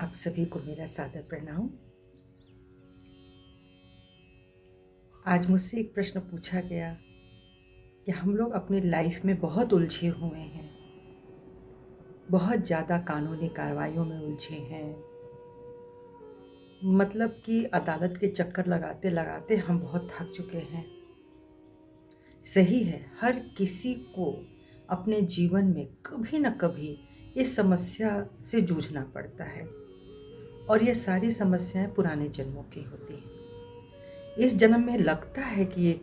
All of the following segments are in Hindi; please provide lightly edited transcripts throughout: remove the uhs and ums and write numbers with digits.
आप सभी को मेरा सादर प्रणाम। आज मुझसे एक प्रश्न पूछा गया कि हम लोग अपनी लाइफ में बहुत उलझे हुए हैं, बहुत ज़्यादा कानूनी कार्रवाइयों में उलझे हैं। मतलब कि अदालत के चक्कर लगाते लगाते हम बहुत थक चुके हैं। सही है, हर किसी को अपने जीवन में कभी न कभी इस समस्या से जूझना पड़ता है और ये सारी समस्याएं पुराने जन्मों की होती हैं। इस जन्म में लगता है कि ये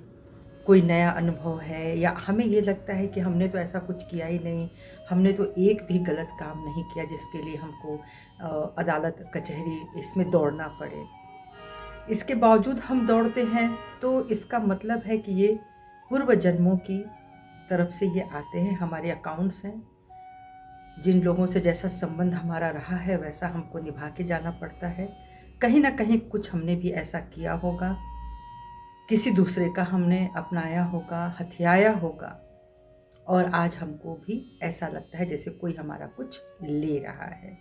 कोई नया अनुभव है, या हमें ये लगता है कि हमने तो ऐसा कुछ किया ही नहीं, हमने तो एक भी गलत काम नहीं किया जिसके लिए हमको अदालत कचहरी इसमें दौड़ना पड़े। इसके बावजूद हम दौड़ते हैं तो इसका मतलब है कि ये पूर्व जन्मों की तरफ से ये आते हैं, हमारे अकाउंट्स हैं। जिन लोगों से जैसा संबंध हमारा रहा है वैसा हमको निभा के जाना पड़ता है। कहीं ना कहीं कुछ हमने भी ऐसा किया होगा, किसी दूसरे का हमने अपनाया होगा, हथियाया होगा, और आज हमको भी ऐसा लगता है जैसे कोई हमारा कुछ ले रहा है।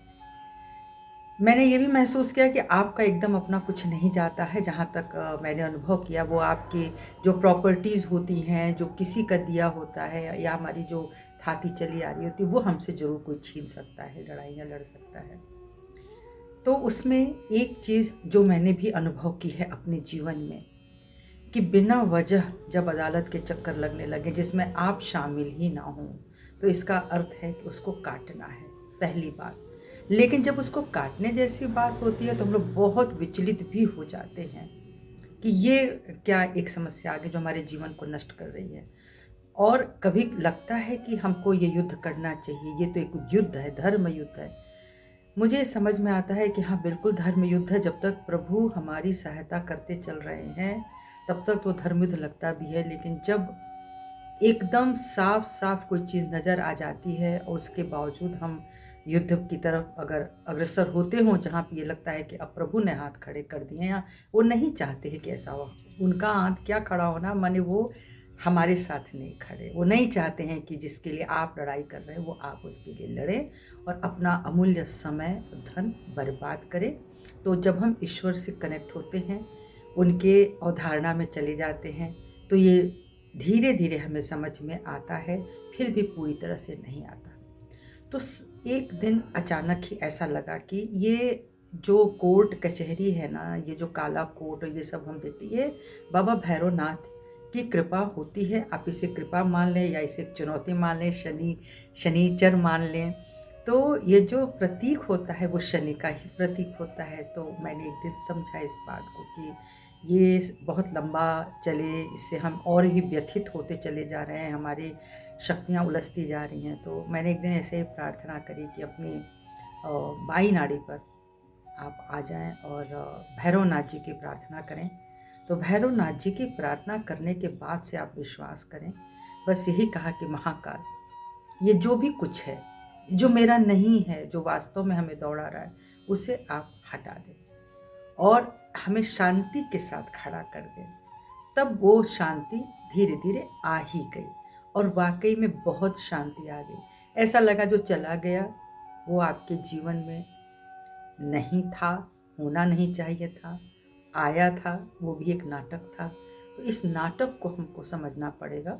मैंने ये भी महसूस किया कि आपका एकदम अपना कुछ नहीं जाता है। जहाँ तक मैंने अनुभव किया, वो आपकी जो प्रॉपर्टीज़ होती हैं, जो किसी का दिया होता है, या हमारी जो थाती चली आ रही होती है, वो हमसे ज़रूर कोई छीन सकता है, लड़ाइयाँ लड़ सकता है। तो उसमें एक चीज़ जो मैंने भी अनुभव की है अपने जीवन में, कि बिना वजह जब अदालत के चक्कर लगने लगे जिसमें आप शामिल ही ना हों, तो इसका अर्थ है कि उसको काटना है, पहली बात। लेकिन जब उसको काटने जैसी बात होती है तो हम लोग बहुत विचलित भी हो जाते हैं कि ये क्या एक समस्या आ गई जो हमारे जीवन को नष्ट कर रही है। और कभी लगता है कि हमको ये युद्ध करना चाहिए, ये तो एक युद्ध है, धर्म युद्ध है। मुझे समझ में आता है कि हाँ, बिल्कुल धर्म युद्ध है। जब तक प्रभु हमारी सहायता करते चल रहे हैं तब तक तो धर्म युद्ध लगता भी है। लेकिन जब एकदम साफ साफ कोई चीज़ नज़र आ जाती है और उसके बावजूद हम युद्ध की तरफ अगर अग्रसर होते हों, जहाँ पे ये लगता है कि अब प्रभु ने हाथ खड़े कर दिए हैं, या वो नहीं चाहते हैं कि ऐसा हो, उनका हाथ क्या खड़ा होना, माने वो हमारे साथ नहीं खड़े। वो नहीं चाहते हैं कि जिसके लिए आप लड़ाई कर रहे हैं वो आप उसके लिए लड़ें और अपना अमूल्य समय धन बर्बाद करें। तो जब हम ईश्वर से कनेक्ट होते हैं, उनके अवधारणा में चले जाते हैं, तो ये धीरे धीरे हमें समझ में आता है, फिर भी पूरी तरह से नहीं आता। तो एक दिन अचानक ही ऐसा लगा कि ये जो कोर्ट कचहरी है ना, ये जो काला कोर्ट और ये सब हम देखते, ये बाबा भैरवनाथ की कृपा होती है। आप इसे कृपा मान लें या इसे चुनौती मान लें, शनिचर मान लें। तो ये जो प्रतीक होता है वो शनि का ही प्रतीक होता है। तो मैंने एक दिन समझा इस बात को कि ये बहुत लंबा चले, इससे हम और भी व्यथित होते चले जा रहे हैं, हमारी शक्तियाँ उलझती जा रही हैं। तो मैंने एक दिन ऐसे ही प्रार्थना करी कि अपनी बाई नाड़ी पर आप आ जाएं और भैरवनाथ जी की प्रार्थना करें। तो भैरवनाथ जी की प्रार्थना करने के बाद से आप विश्वास करें, बस यही कहा कि महाकाल, ये जो भी कुछ है, जो मेरा नहीं है, जो वास्तव में हमें दौड़ा रहा है, उसे आप हटा दें और हमें शांति के साथ खड़ा कर दें। तब वो शांति धीरे धीरे आ ही गई और वाकई में बहुत शांति आ गई। ऐसा लगा जो चला गया वो आपके जीवन में नहीं था, होना नहीं चाहिए था, आया था, वो भी एक नाटक था। तो इस नाटक को हमको समझना पड़ेगा।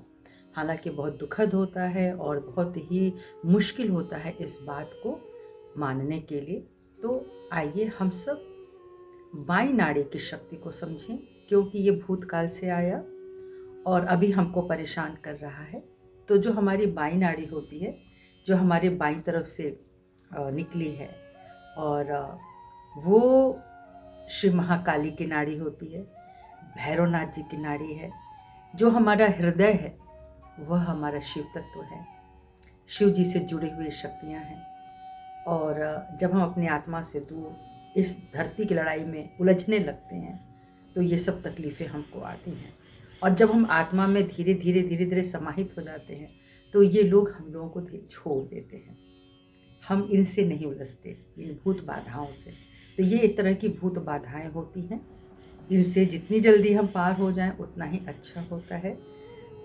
हालांकि बहुत दुखद होता है और बहुत ही मुश्किल होता है इस बात को मानने के लिए। तो आइए हम सब बाई नाड़ी की शक्ति को समझें, क्योंकि ये भूतकाल से आया और अभी हमको परेशान कर रहा है। तो जो हमारी बाई नाड़ी होती है, जो हमारे बाईं तरफ से निकली है, और वो श्री महाकाली की नाड़ी होती है, भैरवनाथ जी की नाड़ी है। जो हमारा हृदय है वह हमारा शिव तत्व है, शिव जी से जुड़ी हुई शक्तियाँ हैं। और जब हम अपनी आत्मा से दूर इस धरती की लड़ाई में उलझने लगते हैं तो ये सब तकलीफ़ें हमको आती हैं। और जब हम आत्मा में धीरे धीरे समाहित हो जाते हैं तो ये लोग हम लोगों को छोड़ देते हैं। हम इनसे नहीं उलझते, इन भूत बाधाओं से। तो ये एक तरह की भूत बाधाएं होती हैं, इनसे जितनी जल्दी हम पार हो जाएं उतना ही अच्छा होता है।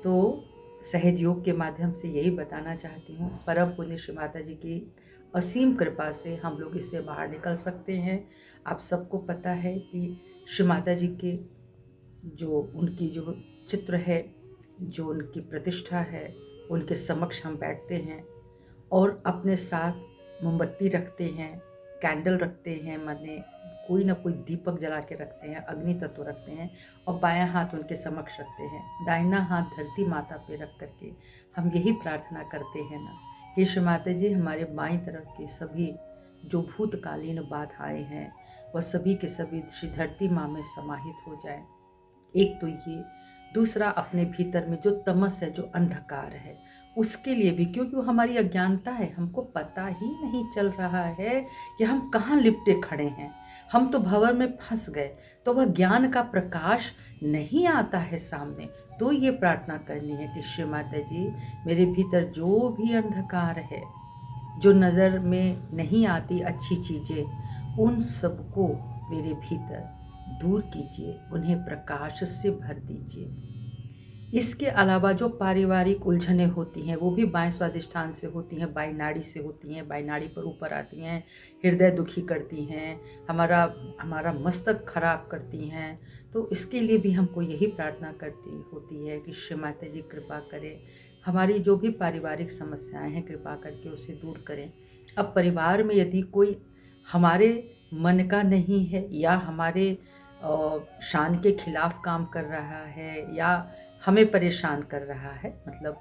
तो सहज योग के माध्यम से यही बताना चाहती हूँ। परम पुण्य श्री माता जी की असीम कृपा से हम लोग इससे बाहर निकल सकते हैं। आप सबको पता है कि श्री माता जी के जो उनकी जो चित्र है, जो उनकी प्रतिष्ठा है, उनके समक्ष हम बैठते हैं और अपने साथ मोमबत्ती रखते हैं, कैंडल रखते हैं, माने कोई ना कोई दीपक जला के रखते हैं, अग्नि तत्व रखते हैं और बायां हाथ उनके समक्ष रखते हैं, दाहिना हाथ धरती माता पे रख करके हम यही प्रार्थना करते हैं ना कि श्री माता जी हमारे बाईं तरफ के सभी जो भूतकालीन बाधाएं हैं वह सभी के सभी श्री धरती माँ में समाहित हो जाए। एक तो ये, दूसरा अपने भीतर में जो तमस है, जो अंधकार है, उसके लिए भी, क्योंकि वो हमारी अज्ञानता है, हमको पता ही नहीं चल रहा है कि हम कहाँ लिपटे खड़े हैं, हम तो भंवर में फंस गए, तो वह ज्ञान का प्रकाश नहीं आता है सामने। तो ये प्रार्थना करनी है कि श्री माता जी मेरे भीतर जो भी अंधकार है, जो नज़र में नहीं आती अच्छी चीज़ें, उन सबको मेरे भीतर दूर कीजिए, उन्हें प्रकाश से भर दीजिए। इसके अलावा जो पारिवारिक उलझनें होती हैं वो भी बाएं स्वादिष्ठान से होती हैं, बाई नाड़ी से होती हैं, बाई नाड़ी पर ऊपर आती हैं, हृदय दुखी करती हैं, हमारा हमारा मस्तक खराब करती हैं। तो इसके लिए भी हमको यही प्रार्थना करती होती है कि श्री माता जी कृपा करें, हमारी जो भी पारिवारिक समस्याएं हैं कृपा करके उसे दूर करें। अब परिवार में यदि कोई हमारे मन का नहीं है या हमारे शान के खिलाफ काम कर रहा है या हमें परेशान कर रहा है, मतलब,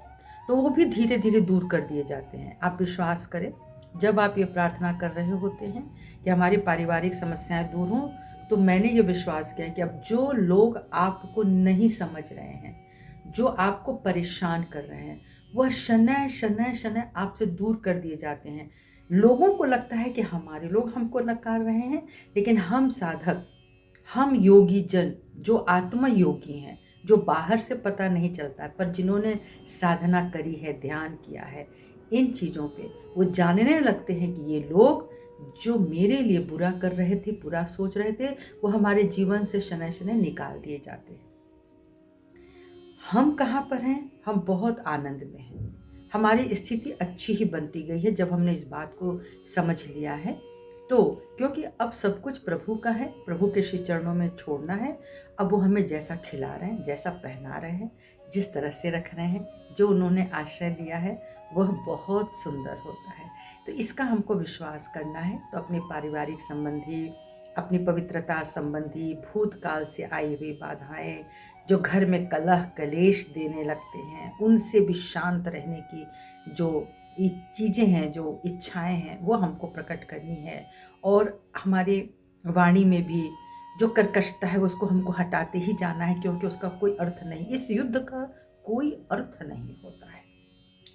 तो वो भी धीरे धीरे दूर कर दिए जाते हैं। आप विश्वास करें, जब आप ये प्रार्थना कर रहे होते हैं कि हमारी पारिवारिक समस्याएं दूर हों, तो मैंने ये विश्वास किया कि अब जो लोग आपको नहीं समझ रहे हैं, जो आपको परेशान कर रहे हैं, वह शनय शनय शनय आपसे दूर कर दिए जाते हैं। लोगों को लगता है कि हमारे लोग हमको नकार रहे हैं, लेकिन हम साधक, हम योगी जन, जो आत्म योगी हैं, जो बाहर से पता नहीं चलता है, पर जिन्होंने साधना करी है, ध्यान किया है इन चीज़ों पे, वो जानने लगते हैं कि ये लोग जो मेरे लिए बुरा कर रहे थे, बुरा सोच रहे थे, वो हमारे जीवन से शनय शनय निकाल दिए जाते हैं। हम कहाँ पर हैं? हम बहुत आनंद में हैं। हमारी स्थिति अच्छी ही बनती गई है जब हमने इस बात को समझ लिया है। तो क्योंकि अब सब कुछ प्रभु का है, प्रभु के श्री चरणों में छोड़ना है। अब वो हमें जैसा खिला रहे हैं, जैसा पहना रहे हैं, जिस तरह से रख रहे हैं, जो उन्होंने आश्रय दिया है, वह बहुत सुंदर होता है। तो इसका हमको विश्वास करना है। तो अपने पारिवारिक संबंधी, अपनी पवित्रता संबंधी, भूतकाल से आई हुई बाधाएं, जो घर में कलह कलेश देने लगते हैं, उनसे भी शांत रहने की जो चीज़ें हैं, जो इच्छाएं हैं, वो हमको प्रकट करनी है। और हमारे वाणी में भी जो कर्कशता है उसको हमको हटाते ही जाना है, क्योंकि उसका कोई अर्थ नहीं, इस युद्ध का कोई अर्थ नहीं होता है।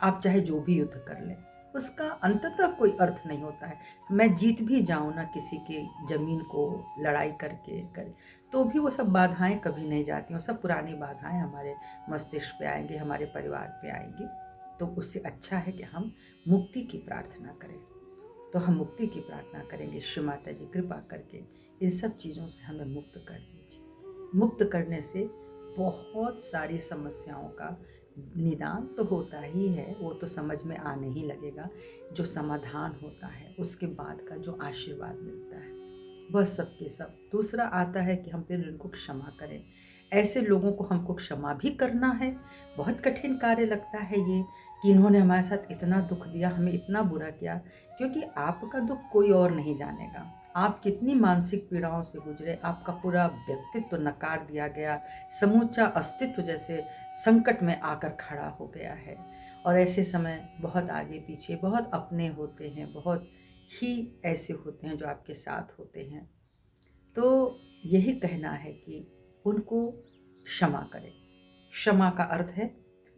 आप चाहे जो भी युद्ध कर लें, उसका अंततः कोई अर्थ नहीं होता है। मैं जीत भी जाऊँ ना किसी के ज़मीन को लड़ाई करके तो भी वो सब बाधाएं कभी नहीं जाती। वो सब पुरानी बाधाएं हमारे मस्तिष्क पे आएंगी, हमारे परिवार पे आएंगी। तो उससे अच्छा है कि हम मुक्ति की प्रार्थना करें। तो हम मुक्ति की प्रार्थना करेंगे, श्री माता जी कृपा करके इन सब चीज़ों से हमें मुक्त कर दीजिए। मुक्त करने से बहुत सारी समस्याओं का निदान तो होता ही है, वो तो समझ में आने ही लगेगा। जो समाधान होता है उसके बाद का जो आशीर्वाद मिलता है वह सब के सब। दूसरा आता है कि हम फिर उनको क्षमा करें। ऐसे लोगों को हमको क्षमा भी करना है। बहुत कठिन कार्य लगता है ये, कि इन्होंने हमारे साथ इतना दुख दिया, हमें इतना बुरा किया, क्योंकि आपका दुख कोई और नहीं जानेगा। आप कितनी मानसिक पीड़ाओं से गुजरे, आपका पूरा व्यक्तित्व नकार दिया गया, समूचा अस्तित्व जैसे संकट में आकर खड़ा हो गया है। और ऐसे समय बहुत आगे पीछे बहुत अपने होते हैं, बहुत ही ऐसे होते हैं जो आपके साथ होते हैं। तो यही कहना है कि उनको क्षमा करें। क्षमा का अर्थ है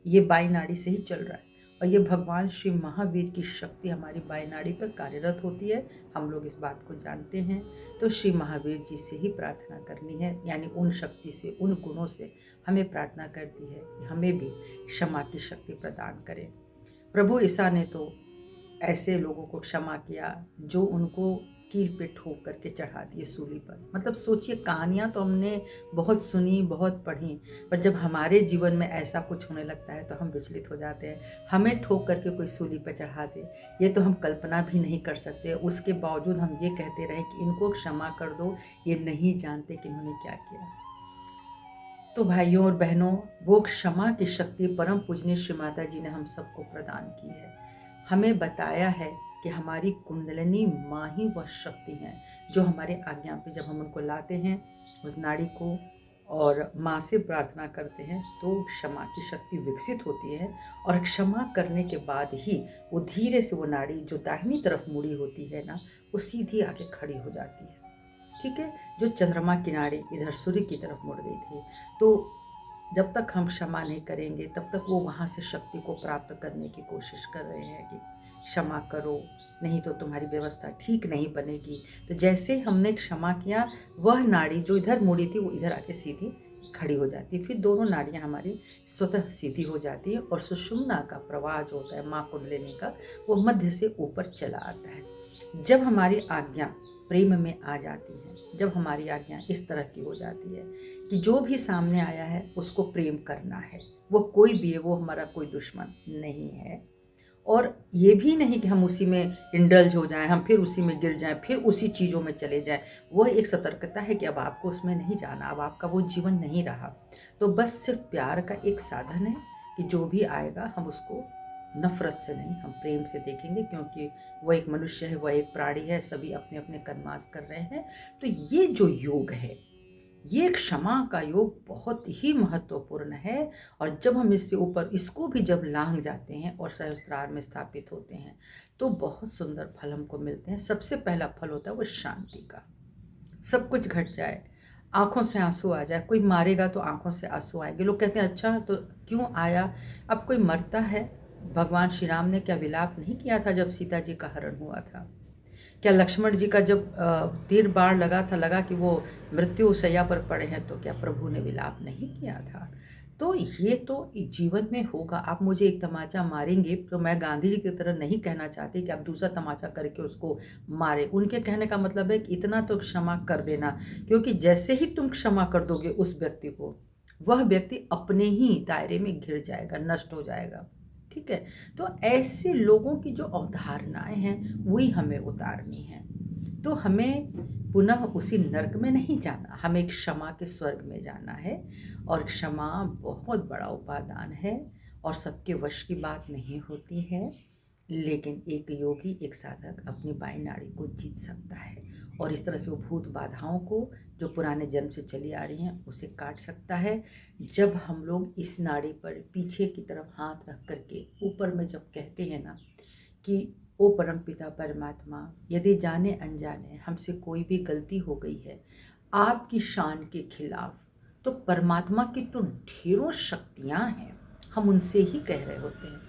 ये बाई नाड़ी से ही चल रहा है, और ये भगवान श्री महावीर की शक्ति हमारी बाई नाड़ी पर कार्यरत होती है। हम लोग इस बात को जानते हैं। तो श्री महावीर जी से ही प्रार्थना करनी है, यानी उन शक्ति से, उन गुणों से हमें प्रार्थना करती है कि हमें भी क्षमा की शक्ति प्रदान करें। प्रभु ईसा ने तो ऐसे लोगों को क्षमा किया जो उनको कील पे ठोक करके चढ़ा दिए सूली पर। मतलब सोचिए, कहानियाँ तो हमने बहुत सुनी, बहुत पढ़ी, पर जब हमारे जीवन में ऐसा कुछ होने लगता है तो हम विचलित हो जाते हैं। हमें ठोक करके कोई सूली पर चढ़ा दे, ये तो हम कल्पना भी नहीं कर सकते। उसके बावजूद हम ये कहते रहे कि इनको क्षमा कर दो, ये नहीं जानते कि इन्होंने क्या किया। तो भाइयों और बहनों, वो क्षमा की शक्ति परम पूजनीय श्री माता जी ने हम सबको प्रदान की है। हमें बताया है कि हमारी कुंडलिनी माँ ही वह शक्ति है जो हमारे आज्ञा पे जब हम उनको लाते हैं उस नाड़ी को और माँ से प्रार्थना करते हैं तो क्षमा की शक्ति विकसित होती है। और क्षमा करने के बाद ही वो धीरे से वो नाड़ी जो दाहिनी तरफ मुड़ी होती है ना, वो सीधी आके खड़ी हो जाती है। ठीक है, जो चंद्रमा की नाड़ी इधर सूर्य की तरफ मुड़ गई थी। तो जब तक हम क्षमा नहीं करेंगे तब तक वो वहाँ से शक्ति को प्राप्त करने की कोशिश कर रहे हैं कि क्षमा करो, नहीं तो तुम्हारी व्यवस्था ठीक नहीं बनेगी। तो जैसे हमने क्षमा किया, वह नाड़ी जो इधर मुड़ी थी वो इधर आके सीधी खड़ी हो जाती है। फिर दोनों नाड़ियाँ हमारी स्वतः सीधी हो जाती है और सुषुम्ना का प्रवाह जो होता है माँ कुंडलिनी का, वो मध्य से ऊपर चला आता है। जब हमारी आज्ञा प्रेम में आ जाती है, जब हमारी आज्ञा इस तरह की हो जाती है कि जो भी सामने आया है उसको प्रेम करना है, वो कोई भी है, वो हमारा कोई दुश्मन नहीं है। और ये भी नहीं कि हम उसी में इंडल्ज हो जाएं, हम फिर उसी में गिर जाएं, फिर उसी चीज़ों में चले जाएं। वो एक सतर्कता है कि अब आपको उसमें नहीं जाना, अब आपका वो जीवन नहीं रहा। तो बस सिर्फ प्यार का एक साधन है कि जो भी आएगा हम उसको नफ़रत से नहीं, हम प्रेम से देखेंगे, क्योंकि वह एक मनुष्य है, वह एक प्राणी है, सभी अपने अपने कर्मास कर रहे हैं। तो ये जो योग है, ये क्षमा का योग बहुत ही महत्वपूर्ण है। और जब हम इससे ऊपर इसको भी जब लांघ जाते हैं और सहस्त्रार में स्थापित होते हैं तो बहुत सुंदर फल हमको मिलते हैं। सबसे पहला फल होता है वो शांति का। सब कुछ घट जाए, आंखों से आंसू आ जाए। कोई मारेगा तो आंखों से आंसू आएंगे। लोग कहते हैं अच्छा तो क्यों आया? अब कोई मरता है, भगवान श्री राम ने क्या विलाप नहीं किया था जब सीता जी का हरण हुआ था? क्या लक्ष्मण जी का जब तीर बाण लगा कि वो मृत्यु शैया पर पड़े हैं, तो क्या प्रभु ने विलाप नहीं किया था? तो ये तो जीवन में होगा। आप मुझे एक तमाचा मारेंगे तो मैं गांधी जी की तरह नहीं कहना चाहती कि आप दूसरा तमाचा करके उसको मारे। उनके कहने का मतलब है कि इतना तो क्षमा कर देना, क्योंकि जैसे ही तुम क्षमा कर दोगे उस व्यक्ति को, वह व्यक्ति अपने ही दायरे में घिर जाएगा, नष्ट हो जाएगा। ठीक है, तो ऐसे लोगों की जो अवधारणाएं हैं वही हमें उतारनी है। तो हमें पुनः उसी नर्क में नहीं जाना, हमें क्षमा के स्वर्ग में जाना है। और क्षमा बहुत बड़ा उपादान है और सबके वश की बात नहीं होती है, लेकिन एक योगी, एक साधक अपनी बाई नाड़ी को जीत सकता है और इस तरह से वो भूत बाधाओं को जो पुराने जन्म से चली आ रही हैं उसे काट सकता है। जब हम लोग इस नाड़ी पर पीछे की तरफ हाथ रख करके ऊपर में जब कहते हैं ना कि ओ परम पिता परमात्मा, यदि जाने अनजाने हमसे कोई भी गलती हो गई है आपकी शान के खिलाफ, तो परमात्मा की तो ढेरों शक्तियाँ हैं, हम उनसे ही कह रहे होते हैं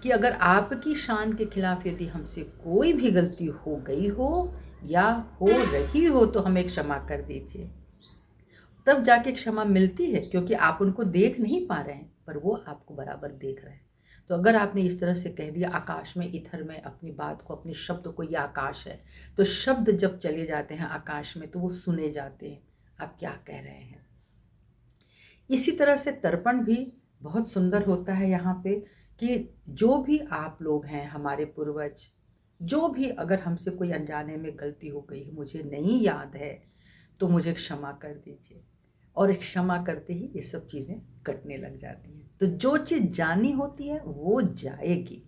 कि अगर आपकी शान के खिलाफ यदि हमसे कोई भी गलती हो गई हो या हो रही हो तो हमें क्षमा कर दीजिए। तब जाके क्षमा मिलती है, क्योंकि आप उनको देख नहीं पा रहे हैं पर वो आपको बराबर देख रहे हैं। तो अगर आपने इस तरह से कह दिया आकाश में, इथर में अपनी बात को, अपने शब्द को, ये आकाश है, तो शब्द जब चले जाते हैं आकाश में तो वो सुने जाते हैं आप क्या कह रहे हैं। इसी तरह से तर्पण भी बहुत सुंदर होता है यहाँ पे कि जो भी आप लोग हैं, हमारे पूर्वज, जो भी अगर हमसे कोई अनजाने में गलती हो गई, मुझे नहीं याद है, तो मुझे क्षमा कर दीजिए। और क्षमा करते ही ये सब चीज़ें कटने लग जाती हैं। तो जो चीज़ जानी होती है वो जाएगी।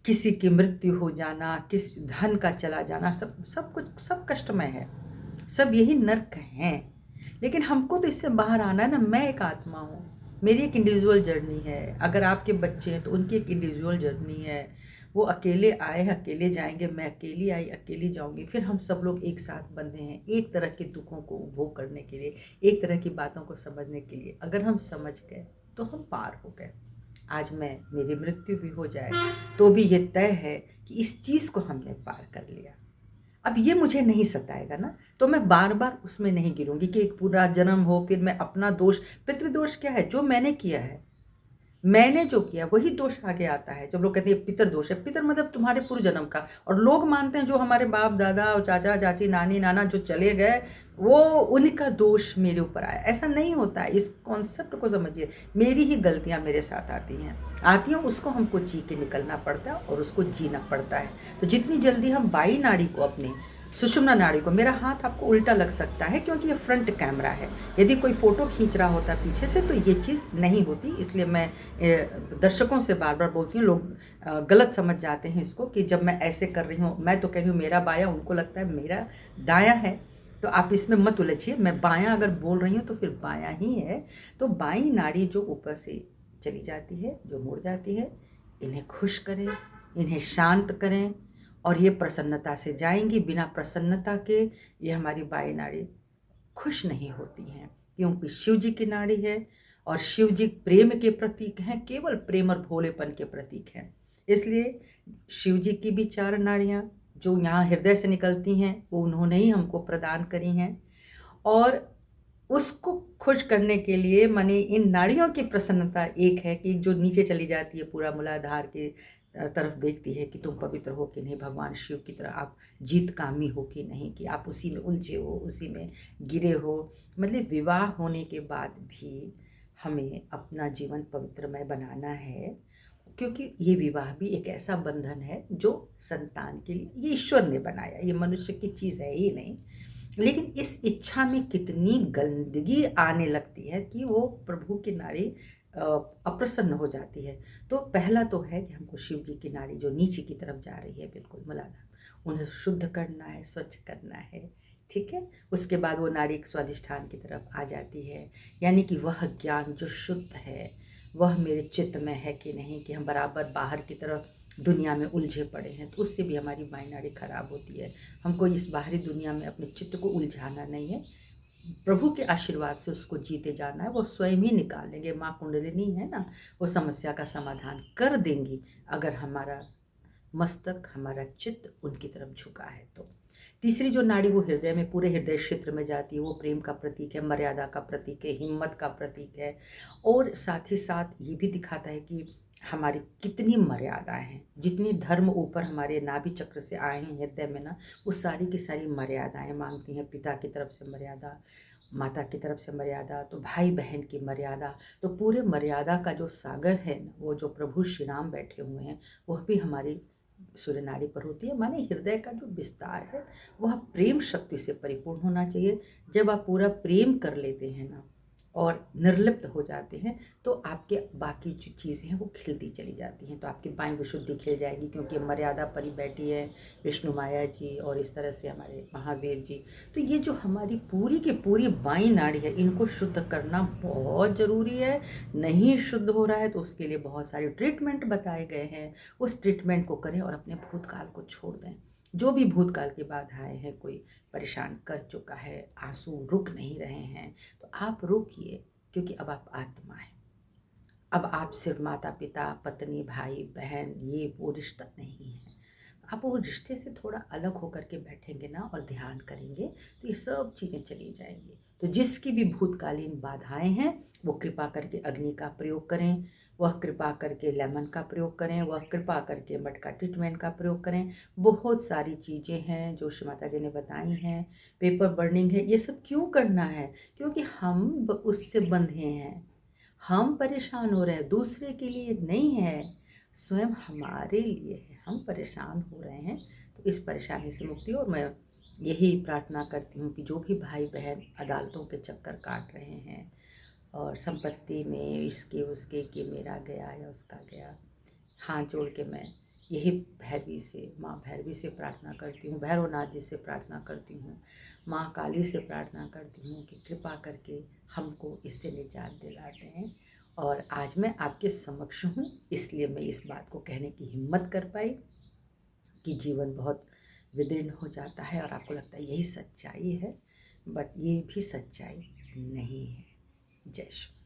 किसी की मृत्यु हो जाना, किस धन का चला जाना, सब कुछ, सब कष्टमय है, सब यही नर्क हैं। लेकिन हमको तो इससे बाहर आना है ना। मैं एक आत्मा हूँ, मेरी एक इंडिविजुअल जर्नी है। अगर आपके बच्चे हैं तो उनकी एक इंडिविजुअल जर्नी है। वो अकेले आए हैं, अकेले जाएंगे, मैं अकेली आई, अकेली जाऊंगी। फिर हम सब लोग एक साथ बंधे हैं एक तरह के दुखों को उपभोग करने के लिए, एक तरह की बातों को समझने के लिए। अगर हम समझ गए तो हम पार हो गए। आज मेरी मृत्यु भी हो जाए तो भी ये तय है कि इस चीज़ को हमने पार कर लिया। अब ये मुझे नहीं सताएगा ना, तो मैं बार बार उसमें नहीं गिरूंगी कि एक पूरा जन्म हो फिर मैं अपना दोष, पितृदोष क्या है, जो मैंने किया है मैंने जो किया वही दोष आगे आता है। जब लोग कहते हैं पितर दोष है, पितर मतलब तुम्हारे पूर्व जन्म का, और लोग मानते हैं जो हमारे बाप दादा और चाचा चाची नानी नाना जो चले गए वो उनका दोष मेरे ऊपर आया। ऐसा नहीं होता है, इस कॉन्सेप्ट को समझिए। मेरी ही गलतियां मेरे साथ आती हैं, उसको हमको जी के निकलना पड़ता है और उसको जीना पड़ता है। तो जितनी जल्दी हम बाई नाड़ी को, अपने सुषुम्ना नाड़ी को, मेरा हाथ आपको उल्टा लग सकता है क्योंकि ये फ्रंट कैमरा है, यदि कोई फ़ोटो खींच रहा होता पीछे से तो ये चीज़ नहीं होती। इसलिए मैं दर्शकों से बार बार बोलती हूँ, लोग गलत समझ जाते हैं इसको कि जब मैं ऐसे कर रही हूँ, मैं तो कह रही हूँ मेरा बायां, उनको लगता है मेरा दायां है। तो आप इसमें मत उलझिए, मैं बायां अगर बोल रही हूँ तो फिर बायां ही है। तो बाईं नाड़ी जो ऊपर से चली जाती है, जो मुड़ जाती है, इन्हें खुश करें, इन्हें शांत करें, और ये प्रसन्नता से जाएंगी। बिना प्रसन्नता के ये हमारी बाई नाड़ी खुश नहीं होती हैं, क्योंकि शिव जी की नाड़ी है और शिव जी प्रेम के प्रतीक हैं, केवल प्रेम और भोलेपन के प्रतीक हैं। इसलिए शिव जी की भी 4 नाड़ियाँ जो यहाँ हृदय से निकलती हैं वो उन्होंने ही हमको प्रदान करी हैं। और उसको खुश करने के लिए माने इन नाड़ियों की प्रसन्नता एक है कि जो नीचे चली जाती है, पूरा मूलाधार के तरफ देखती है कि तुम पवित्र हो कि नहीं, भगवान शिव की तरह आप जीतकामी हो कि नहीं, कि आप उसी में उलझे हो, उसी में गिरे हो। मतलब विवाह होने के बाद भी हमें अपना जीवन पवित्रमय बनाना है, क्योंकि ये विवाह भी एक ऐसा बंधन है जो संतान के लिए ये ईश्वर ने बनाया, ये मनुष्य की चीज़ है ही नहीं। लेकिन इस इच्छा में कितनी गंदगी आने लगती है कि वो प्रभु की नाड़ी अप्रसन्न हो जाती है। तो पहला तो है कि हमको शिव जी की नाड़ी जो नीचे की तरफ जा रही है बिल्कुल मूलाधार, उन्हें शुद्ध करना है, स्वच्छ करना है, ठीक है। उसके बाद वो नाड़ी एक स्वाधिष्ठान की तरफ आ जाती है, यानी कि वह ज्ञान जो शुद्ध है वह मेरे चित्त में है कि नहीं, कि हम बराबर बाहर की तरफ दुनिया में उलझे पड़े हैं, तो उससे भी हमारी बाई नाड़ी खराब होती है। हमको इस बाहरी दुनिया में अपने चित्त को उलझाना नहीं है, प्रभु के आशीर्वाद से उसको जीते जाना है। वो स्वयं ही निकालेंगे, माँ कुंडलिनी है ना, वो समस्या का समाधान कर देंगी अगर हमारा मस्तक, हमारा चित्त उनकी तरफ झुका है। तो तीसरी जो नाड़ी वो हृदय में, पूरे हृदय क्षेत्र में जाती है, वो प्रेम का प्रतीक है, मर्यादा का प्रतीक है, हिम्मत का प्रतीक है, और साथ ही साथ ये भी दिखाता है कि हमारी कितनी मर्यादाएं हैं। जितनी धर्म ऊपर हमारे नाभि चक्र से आए हैं हृदय में ना, वो सारी की सारी मर्यादाएं मांगती हैं। पिता की तरफ से मर्यादा, माता की तरफ से मर्यादा, तो भाई बहन की मर्यादा। तो पूरे मर्यादा का जो सागर है ना, वो जो प्रभु श्री राम बैठे हुए हैं, वह भी हमारी सूर्य नाड़ी पर होती है। माने हृदय का जो विस्तार है वह प्रेम शक्ति से परिपूर्ण होना चाहिए। जब आप पूरा प्रेम कर लेते हैं ना और निर्लिप्त हो जाते हैं, तो आपके बाकी जो चीज़ें हैं वो खिलती चली जाती हैं। तो आपकी बाई विशुद्धि खिल जाएगी, क्योंकि मर्यादा पर ही बैठी है विष्णु माया जी, और इस तरह से हमारे महावीर जी। तो ये जो हमारी पूरी की पूरी बाई नाड़ी है, इनको शुद्ध करना बहुत ज़रूरी है। नहीं शुद्ध हो रहा है तो उसके लिए बहुत सारे ट्रीटमेंट बताए गए हैं, उस ट्रीटमेंट को करें और अपने भूतकाल को छोड़ दें। जो भी भूतकाल की बाधाएं हैं, कोई परेशान कर चुका है, आंसू रुक नहीं रहे हैं, तो आप रोकिए, क्योंकि अब आप आत्मा है। अब आप सिर्फ माता पिता पत्नी भाई बहन ये वो रिश्ता नहीं है। आप वो रिश्ते से थोड़ा अलग होकर के बैठेंगे ना और ध्यान करेंगे, तो ये सब चीज़ें चली जाएंगी। तो जिसकी भी भूतकालीन बाधाएं हैं वो कृपा करके अग्नि का प्रयोग करें, वह कृपा करके लेमन का प्रयोग करें, वह कृपा करके मटका ट्रीटमेंट का प्रयोग करें। बहुत सारी चीज़ें हैं जो श्री माता जी ने बताई हैं। पेपर बर्निंग है, ये सब क्यों करना है? क्योंकि हम उससे बंधे हैं, हम परेशान हो रहे हैं, दूसरे के लिए नहीं है, स्वयं हमारे लिए है, हम परेशान हो रहे हैं। तो इस परेशानी से मुक्ति, और मैं यही प्रार्थना करती हूँ कि जो भी भाई बहन अदालतों के चक्कर काट रहे हैं और संपत्ति में इसके उसके कि मेरा गया या उसका गया, हाथ जोड़ के मैं यही भैरवी से, माँ भैरवी से प्रार्थना करती हूँ, भैरवनाथ जी से प्रार्थना करती हूँ, माँ काली से प्रार्थना करती हूँ कि कृपा करके हमको इससे निजात दिला दें। और आज मैं आपके समक्ष हूँ, इसलिए मैं इस बात को कहने की हिम्मत कर पाई कि जीवन बहुत विदीर्ण हो जाता है और आपको लगता है यही सच्चाई है, बट ये भी सच्चाई नहीं है। जय श्री